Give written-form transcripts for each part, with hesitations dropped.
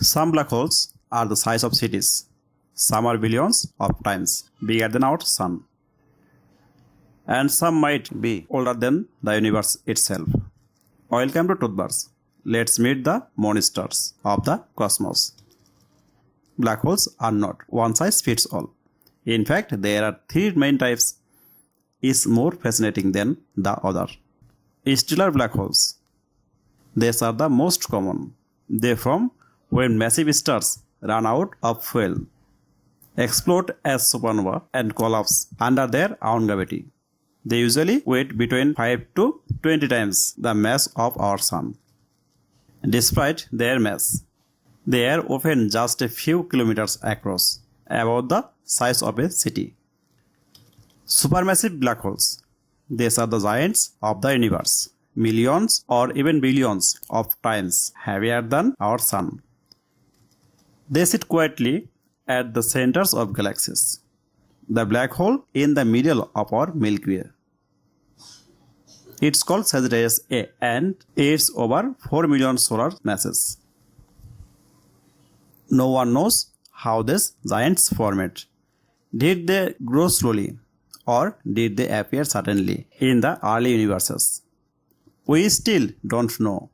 Some black holes are the size of cities. Some are billions of times bigger than our sun. And some might be older than the universe itself. Welcome to TruthVerse. Let's meet the monsters of the cosmos. Black holes are not one size fits all. In fact, there are three main types, each more fascinating than the other. Stellar black holes. These are the most common. They form when massive stars run out of fuel, explode as supernova, and collapse under their own gravity. They usually weigh between 5 to 20 times the mass of our sun. Despite their mass, they are often just a few kilometers across, about the size of a city. Supermassive black holes. These are the giants of the universe, millions or even billions of times heavier than our sun. They sit quietly at the centers of galaxies. The black hole in the middle of our Milky Way. It's called Sagittarius A and it's over 4 million solar masses. No one knows how these giants formed. Did they grow slowly or did they appear suddenly in the early universes? We still don't know.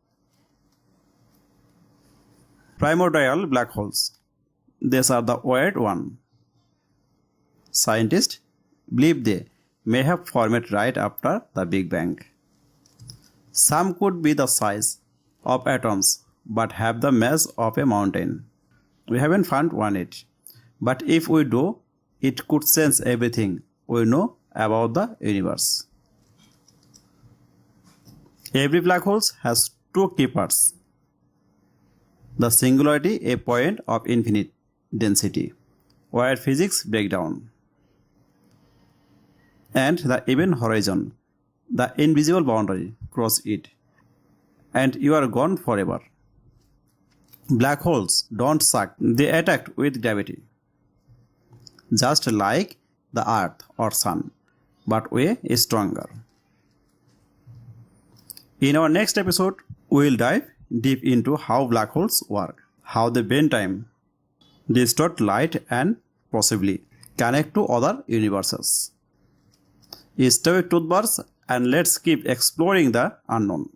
Primordial black holes. These are the weird one. Scientists believe they may have formed right after the Big Bang. Some could be the size of atoms but have the mass of a mountain. We haven't found one yet, but if we do, it could change everything we know about the universe. Every black hole has two key parts. The singularity, a point of infinite density, where physics break down. And the event horizon, the invisible boundary, cross it, and you are gone forever. Black holes don't suck, they attack with gravity. Just like the Earth or Sun, but way stronger. In our next episode, we will dive deep into how black holes work, how they bend time, distort light, and possibly connect to other universes. Stay with TruthVerse and let's keep exploring the unknown.